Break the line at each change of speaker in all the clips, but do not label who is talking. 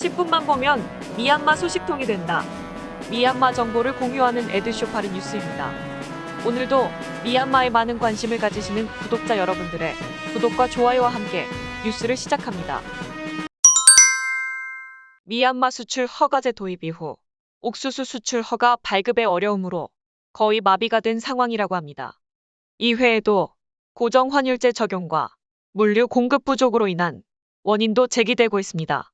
10분만 보면 미얀마 소식통이 된다. 미얀마 정보를 공유하는 에드쇼파리 뉴스입니다. 오늘도 미얀마에 많은 관심을 가지시는 구독자 여러분들의 구독과 좋아요와 함께 뉴스를 시작합니다. 미얀마 수출 허가제 도입 이후 옥수수 수출 허가 발급의 어려움으로 거의 마비가 된 상황이라고 합니다. 이외에도 고정 환율제 적용과 물류 공급 부족으로 인한 원인도 제기되고 있습니다.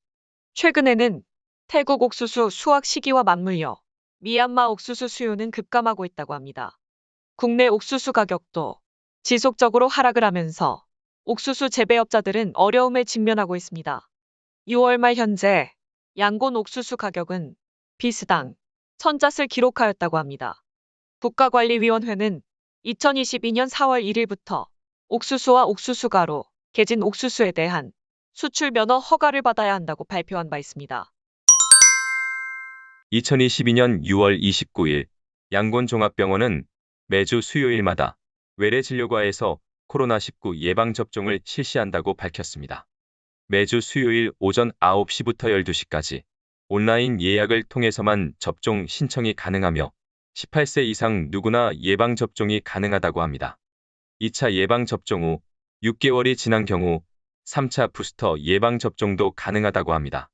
최근에는 태국 옥수수 수확 시기와 맞물려 미얀마 옥수수 수요는 급감하고 있다고 합니다. 국내 옥수수 가격도 지속적으로 하락을 하면서 옥수수 재배업자들은 어려움에 직면하고 있습니다. 6월 말 현재 양곤 옥수수 가격은 비스당 1000잣을 기록하였다고 합니다. 국가관리위원회는 2022년 4월 1일부터 옥수수와 옥수수가루, 개진 옥수수에 대한 수출 면허 허가를 받아야 한다고 발표한 바 있습니다.
2022년 6월 29일 양곤 종합병원은 매주 수요일마다 외래진료과에서 코로나19 예방접종을 실시한다고 밝혔습니다. 매주 수요일 오전 9시부터 12시까지 온라인 예약을 통해서만 접종 신청이 가능하며 18세 이상 누구나 예방접종이 가능하다고 합니다. 2차 예방접종 후 6개월이 지난 경우 3차 부스터 예방접종도 가능하다고 합니다.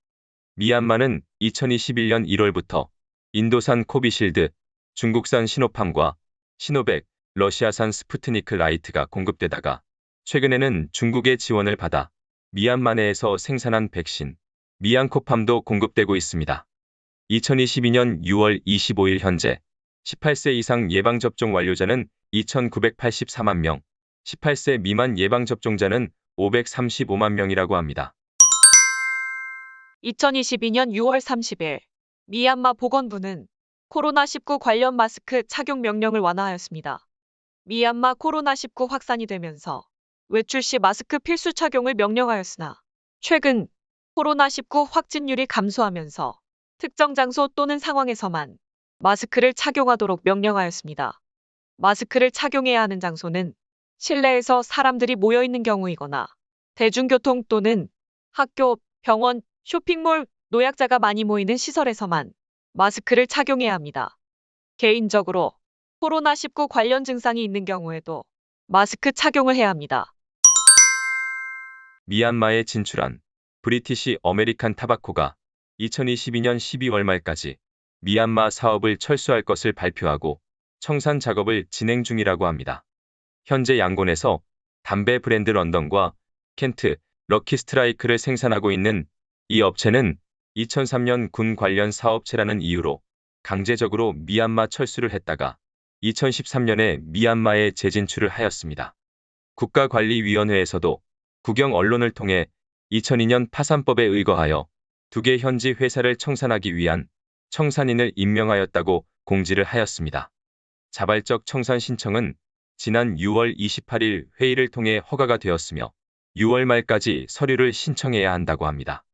미얀마는 2021년 1월부터 인도산 코비실드, 중국산 시노팜과 시노백, 러시아산 스푸트니크 라이트가 공급되다가 최근에는 중국의 지원을 받아 미얀마 내에서 생산한 백신, 미얀코팜도 공급되고 있습니다. 2022년 6월 25일 현재 18세 이상 예방접종 완료자는 2,984만 명, 18세 미만 예방접종자는 535만 명이라고 합니다.
2022년 6월 30일 미얀마 보건부는 코로나19 관련 마스크 착용 명령을 완화하였습니다. 미얀마 코로나19 확산이 되면서 외출 시 마스크 필수 착용을 명령하였으나 최근 코로나19 확진율이 감소하면서 특정 장소 또는 상황에서만 마스크를 착용하도록 명령하였습니다. 마스크를 착용해야 하는 장소는 실내에서 사람들이 모여 있는 경우이거나 대중교통 또는 학교, 병원, 쇼핑몰, 노약자가 많이 모이는 시설에서만 마스크를 착용해야 합니다. 개인적으로 코로나19 관련 증상이 있는 경우에도 마스크 착용을 해야 합니다.
미얀마에 진출한 브리티시 어메리칸 타바코가 2022년 12월 말까지 미얀마 사업을 철수할 것을 발표하고 청산 작업을 진행 중이라고 합니다. 현재 양곤에서 담배 브랜드 런던과 켄트, 럭키 스트라이크를 생산하고 있는 이 업체는 2003년 군 관련 사업체라는 이유로 강제적으로 미얀마 철수를 했다가 2013년에 미얀마에 재진출을 하였습니다. 국가관리위원회에서도 국영 언론을 통해 2002년 파산법에 의거하여 두 개 현지 회사를 청산하기 위한 청산인을 임명하였다고 공지를 하였습니다. 자발적 청산 신청은 지난 6월 28일 회의를 통해 허가가 되었으며 6월 말까지 서류를 신청해야 한다고 합니다.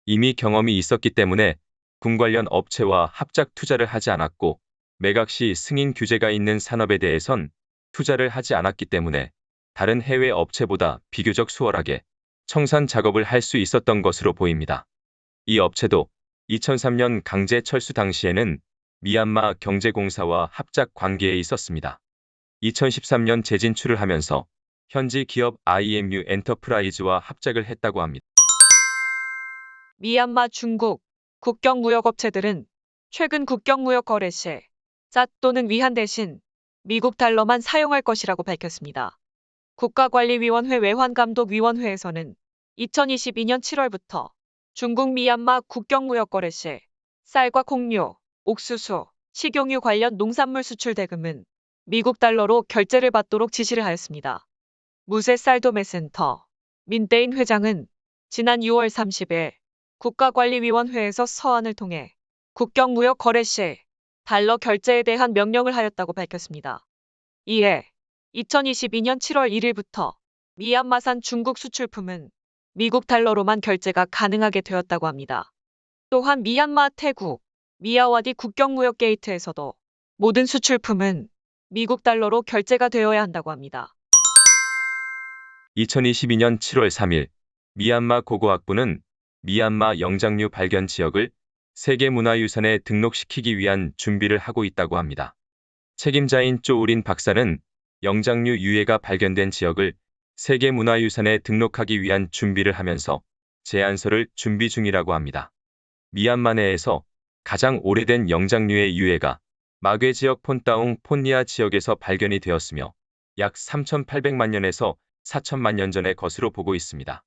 이미 경험이 있었기 때문에 군 관련 업체와 합작 투자를 하지 않았고 매각 시 승인 규제가 있는 산업에 대해선 투자를 하지 않았기 때문에 다른 해외 업체보다 비교적 수월하게 청산 작업을 할 수 있었던 것으로 보입니다. 이 업체도 2003년 강제 철수 당시에는 미얀마 경제공사와 합작 관계에 있었습니다. 2013년 재진출을 하면서 현지 기업 IMU 엔터프라이즈와 합작을 했다고 합니다.
미얀마 중국 국경무역업체들은 최근 국경무역 거래 시 잣 또는 위안 대신 미국 달러만 사용할 것이라고 밝혔습니다. 국가관리위원회 외환감독위원회에서는 2022년 7월부터 중국 미얀마 국경무역 거래 시 쌀과 콩류, 옥수수, 식용유 관련 농산물 수출 대금은 미국 달러로 결제를 받도록 지시를 하였습니다. 무쇠쌀도매센터 민대인 회장은 지난 6월 30일 국가관리위원회에서 서한을 통해 국경무역 거래 시 달러 결제에 대한 명령을 하였다고 밝혔습니다. 이에 2022년 7월 1일부터 미얀마산 중국 수출품은 미국 달러로만 결제가 가능하게 되었다고 합니다. 또한 미얀마 태국, 미야와디 국경무역 게이트에서도 모든 수출품은 미국 달러로 결제가 되어야 한다고 합니다.
2022년 7월 3일 미얀마 고고학부는 미얀마 영장류 발견 지역을 세계문화유산에 등록시키기 위한 준비를 하고 있다고 합니다. 책임자인 쪼우린 박사는 영장류 유해가 발견된 지역을 세계문화유산에 등록하기 위한 준비를 하면서 제안서를 준비 중이라고 합니다. 미얀마 내에서 가장 오래된 영장류의 유해가 마괴 지역 폰다웅 폰니아 지역에서 발견이 되었으며 약 3,800만 년에서 4천만 년 전의 것으로 보고 있습니다.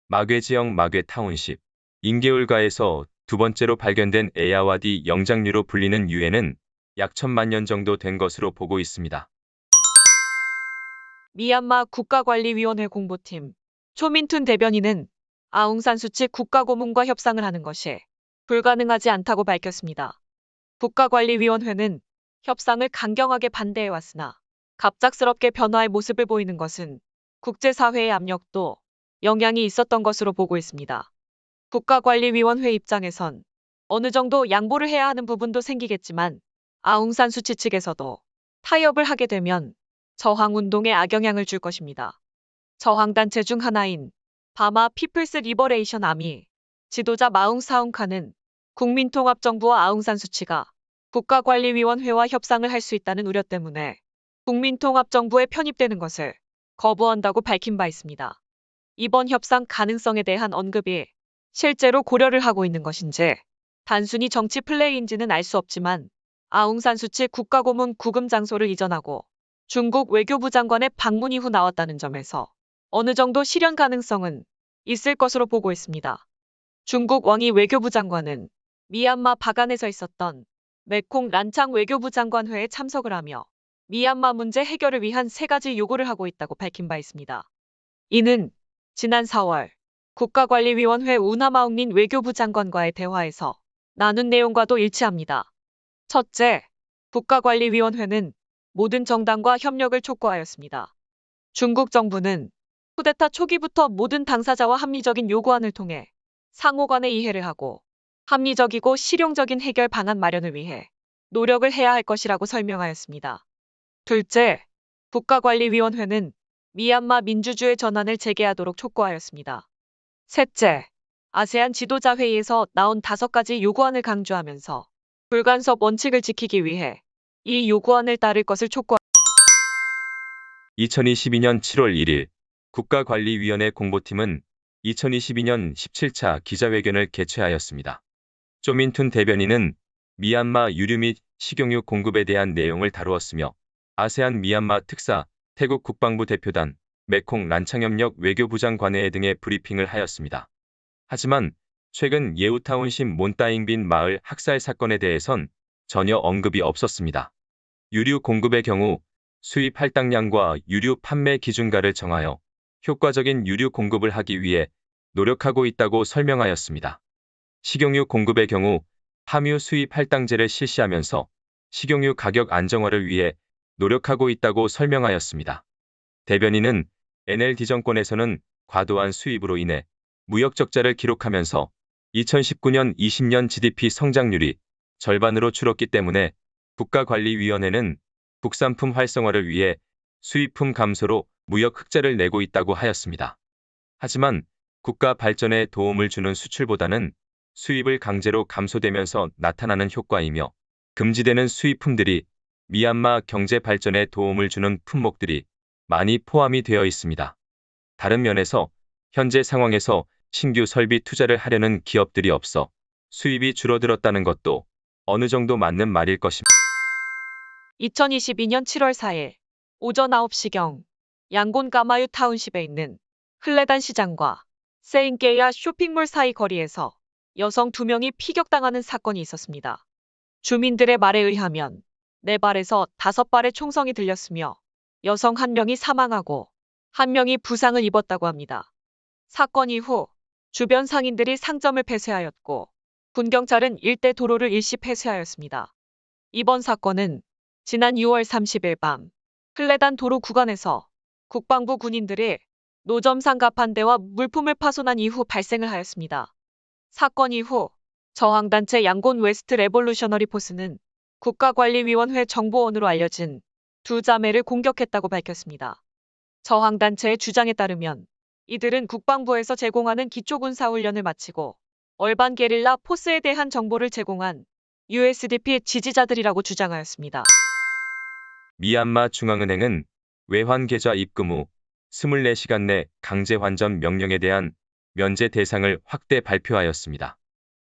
마괴 지역 마괴 타운십, 인게울가에서 두 번째로 발견된 에야와디 영장류로 불리는 유해는 약 1,000만 년 정도 된 것으로 보고 있습니다.
미얀마 국가관리위원회 공보팀 초민툰 대변인은 아웅산 수치 국가고문과 협상을 하는 것이 불가능하지 않다고 밝혔습니다. 국가관리위원회는 협상을 강경하게 반대해왔으나 갑작스럽게 변화의 모습을 보이는 것은 국제사회의 압력도 영향이 있었던 것으로 보고 있습니다. 국가관리위원회 입장에선 어느 정도 양보를 해야 하는 부분도 생기겠지만 아웅산 수치 측에서도 타협을 하게 되면 저항운동에 악영향을 줄 것입니다. 저항단체 중 하나인 바마 피플스 리버레이션 아미 지도자 마웅 사웅카는 국민통합정부와 아웅산 수치가 국가관리위원회와 협상을 할 수 있다는 우려 때문에 국민통합정부에 편입되는 것을 거부한다고 밝힌 바 있습니다. 이번 협상 가능성에 대한 언급이 실제로 고려를 하고 있는 것인지 단순히 정치 플레이인지는 알 수 없지만 아웅산 수치 국가고문 구금 장소를 이전하고 중국 외교부 장관의 방문 이후 나왔다는 점에서 어느 정도 실현 가능성은 있을 것으로 보고 있습니다. 중국 왕이 외교부 장관은 미얀마 바간에서 있었던 메콩 란창 외교부 장관회에 참석을 하며 미얀마 문제 해결을 위한 3가지 요구를 하고 있다고 밝힌 바 있습니다. 이는 지난 4월 국가관리위원회 우나마웅린 외교부 장관과의 대화에서 나눈 내용과도 일치합니다. 첫째, 국가관리위원회는 모든 정당과 협력을 촉구하였습니다. 중국 정부는 쿠데타 초기부터 모든 당사자와 합리적인 요구안을 통해 상호 간에 이해를 하고 합리적이고 실용적인 해결 방안 마련을 위해 노력을 해야 할 것이라고 설명하였습니다. 둘째, 국가관리위원회는 미얀마 민주주의 전환을 재개하도록 촉구하였습니다. 셋째, 아세안 지도자 회의에서 나온 5가지 요구안을 강조하면서 불간섭 원칙을 지키기 위해 이 요구안을 따를 것을 촉구하였습니다.
2022년 7월 1일 국가관리위원회 공보팀은 2022년 17차 기자회견을 개최하였습니다. 쪼민툰 대변인은 미얀마 유류 및 식용유 공급에 대한 내용을 다루었으며 아세안 미얀마 특사, 태국 국방부 대표단, 메콩 란창협력 외교부장 관회 등의 브리핑을 하였습니다. 하지만 최근 예우타운심 몬따잉빈 마을 학살 사건에 대해선 전혀 언급이 없었습니다. 유류 공급의 경우 수입 할당량과 유류 판매 기준가를 정하여 효과적인 유류 공급을 하기 위해 노력하고 있다고 설명하였습니다. 식용유 공급의 경우 함유 수입 할당제를 실시하면서 식용유 가격 안정화를 위해 노력하고 있다고 설명하였습니다. 대변인은 NLD 정권에서는 과도한 수입으로 인해 무역 적자를 기록하면서 2019년 20년 GDP 성장률이 절반으로 줄었기 때문에 국가관리위원회는 국산품 활성화를 위해 수입품 감소로 무역 흑자를 내고 있다고 하였습니다. 하지만 국가 발전에 도움을 주는 수출보다는 수입을 강제로 감소되면서 나타나는 효과이며 금지되는 수입품들이 미얀마 경제 발전에 도움을 주는 품목들이 많이 포함이 되어 있습니다. 다른 면에서 현재 상황에서 신규 설비 투자를 하려는 기업들이 없어 수입이 줄어들었다는 것도 어느 정도 맞는 말일 것입니다.
2022년 7월 4일 오전 9시경 양곤 까마유 타운십에 있는 흘레단 시장과 세인게야 쇼핑몰 사이 거리에서 여성 2명이 피격당하는 사건이 있었습니다. 주민들의 말에 의하면 4발에서 5발의 총성이 들렸으며 여성 1명이 사망하고 1명이 부상을 입었다고 합니다. 사건 이후 주변 상인들이 상점을 폐쇄하였고 군경찰은 일대 도로를 일시 폐쇄하였습니다. 이번 사건은 지난 6월 30일 밤 흘레단 도로 구간에서 국방부 군인들이 노점상 가판대와 물품을 파손한 이후 발생을 하였습니다. 사건 이후 저항단체 양곤 웨스트 레볼루셔너리 포스는 국가관리위원회 정보원으로 알려진 2자매를 공격했다고 밝혔습니다. 저항단체의 주장에 따르면 이들은 국방부에서 제공하는 기초군사훈련을 마치고 얼반 게릴라 포스에 대한 정보를 제공한 USDP 지지자들이라고 주장하였습니다.
미얀마 중앙은행은 외환 계좌 입금 후 24시간 내 강제 환전 명령에 대한 면제 대상을 확대 발표하였습니다.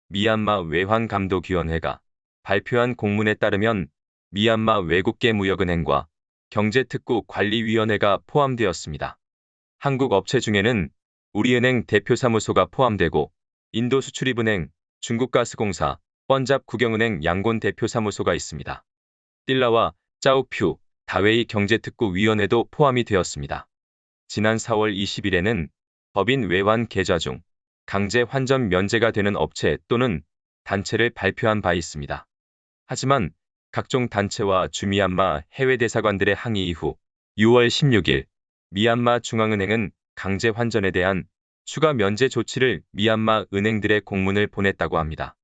미얀마 외환감독위원회가 발표한 공문에 따르면 미얀마 외국계 무역은행과 경제특구관리위원회가 포함되었습니다. 한국 업체 중에는 우리은행 대표사무소가 포함되고 인도수출입은행, 중국가스공사, 번잡국영은행 양곤 대표사무소가 있습니다. 띨라와 짜오퓨 다웨이 경제특구위원회도 포함이 되었습니다. 지난 4월 20일에는 법인 외환 계좌 중 강제 환전 면제가 되는 업체 또는 단체를 발표한 바 있습니다. 하지만 각종 단체와 주미얀마 해외 대사관들의 항의 이후 6월 16일 미얀마 중앙은행은 강제 환전에 대한 추가 면제 조치를 미얀마 은행들의 공문을 보냈다고 합니다.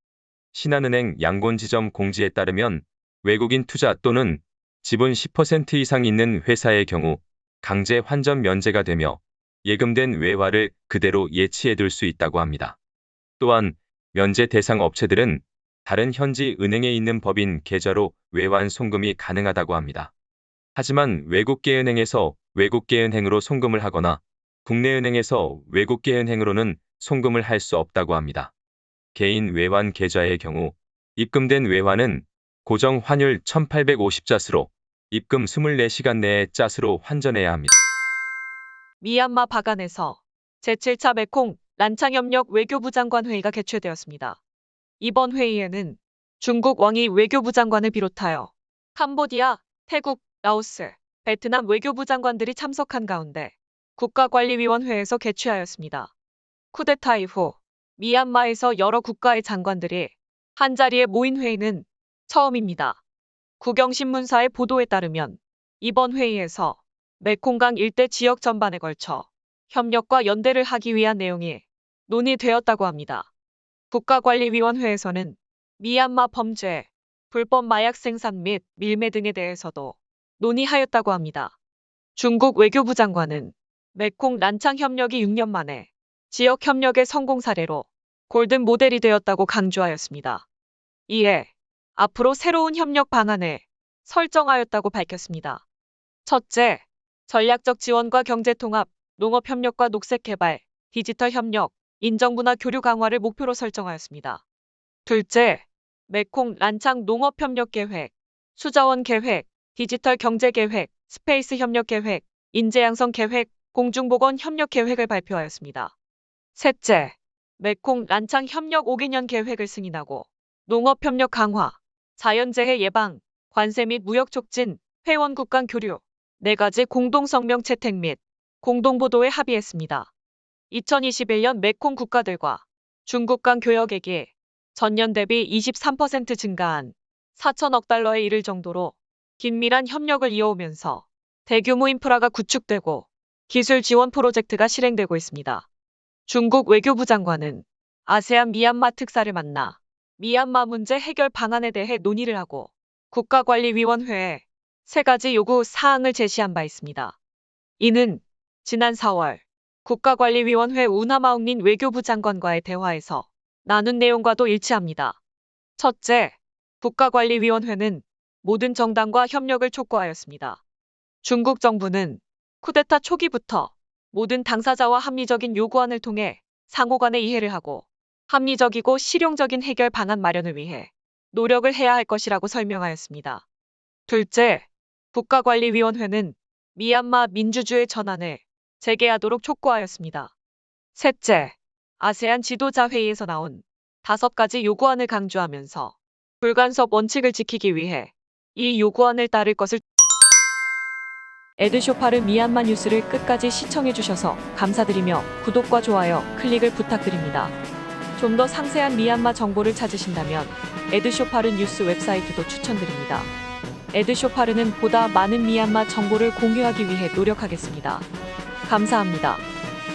신한은행 양곤 지점 공지에 따르면 외국인 투자 또는 지분 10% 이상 있는 회사의 경우 강제 환전 면제가 되며 예금된 외화를 그대로 예치해둘 수 있다고 합니다. 또한 면제 대상 업체들은 다른 현지 은행에 있는 법인 계좌로 외환 송금이 가능하다고 합니다. 하지만 외국계 은행에서 외국계 은행으로 송금을 하거나 국내 은행에서 외국계 은행으로는 송금을 할 수 없다고 합니다. 개인 외환 계좌의 경우 입금된 외환은 고정 환율 1850자스로 입금 24시간 내에 짜스로 환전해야 합니다.
미얀마 바간에서 제7차 메콩 란창협력 외교부 장관 회의가 개최되었습니다. 이번 회의에는 중국 왕이 외교부 장관을 비롯하여 캄보디아, 태국, 라오스, 베트남 외교부 장관들이 참석한 가운데 국가관리위원회에서 개최하였습니다. 쿠데타 이후 미얀마에서 여러 국가의 장관들이 한자리에 모인 회의는 처음입니다. 국영신문사의 보도에 따르면 이번 회의에서 메콩강 일대 지역 전반에 걸쳐 협력과 연대를 하기 위한 내용이 논의되었다고 합니다. 국가관리위원회에서는 미얀마 범죄, 불법 마약 생산 및 밀매 등에 대해서도 논의하였다고 합니다. 중국 외교부 장관은 메콩 란창 협력이 6년 만에 지역 협력의 성공 사례로 골든 모델이 되었다고 강조하였습니다. 이에 앞으로 새로운 협력 방안을 설정하였다고 밝혔습니다. 첫째, 전략적 지원과 경제통합, 농업협력과 녹색개발, 디지털 협력, 인정문화 교류 강화를 목표로 설정하였습니다. 둘째, 메콩 란창 농업협력계획, 수자원 계획, 디지털 경제계획, 스페이스 협력계획, 인재양성 계획, 공중보건 협력계획을 발표하였습니다. 셋째, 메콩 란창 협력 5개년 계획을 승인하고 농업협력 강화, 자연재해 예방, 관세 및 무역 촉진, 회원국 간 교류, 4가지 공동성명 채택 및 공동보도에 합의했습니다. 2021년 메콩 국가들과 중국 간 교역액이 전년 대비 23% 증가한 4천억 달러에 이를 정도로 긴밀한 협력을 이어오면서 대규모 인프라가 구축되고 기술 지원 프로젝트가 실행되고 있습니다. 중국 외교부 장관은 아세안 미얀마 특사를 만나 미얀마 문제 해결 방안에 대해 논의를 하고 국가관리위원회에 3가지 요구 사항을 제시한 바 있습니다. 이는 지난 4월 국가관리위원회 우나마웅린 외교부 장관과의 대화에서 나눈 내용과도 일치합니다. 첫째, 국가관리위원회는 모든 정당과 협력을 촉구하였습니다. 중국 정부는 쿠데타 초기부터 모든 당사자와 합리적인 요구안을 통해 상호 간의 이해를 하고 합리적이고 실용적인 해결 방안 마련을 위해 노력을 해야 할 것이라고 설명하였습니다. 둘째, 국가관리위원회는 미얀마 민주주의 전환을 재개하도록 촉구하였습니다. 셋째, 아세안 지도자 회의에서 나온 5가지 요구안을 강조하면서 불간섭 원칙을 지키기 위해 이 요구안을 따를 것을 에드쇼파르 미얀마 뉴스를 끝까지 시청해주셔서 감사드리며 구독과 좋아요, 클릭을 부탁드립니다. 좀 더 상세한 미얀마 정보를 찾으신다면 에드쇼파르 뉴스 웹사이트도 추천드립니다. 에드쇼파르는 보다 많은 미얀마 정보를 공유하기 위해 노력하겠습니다. 감사합니다.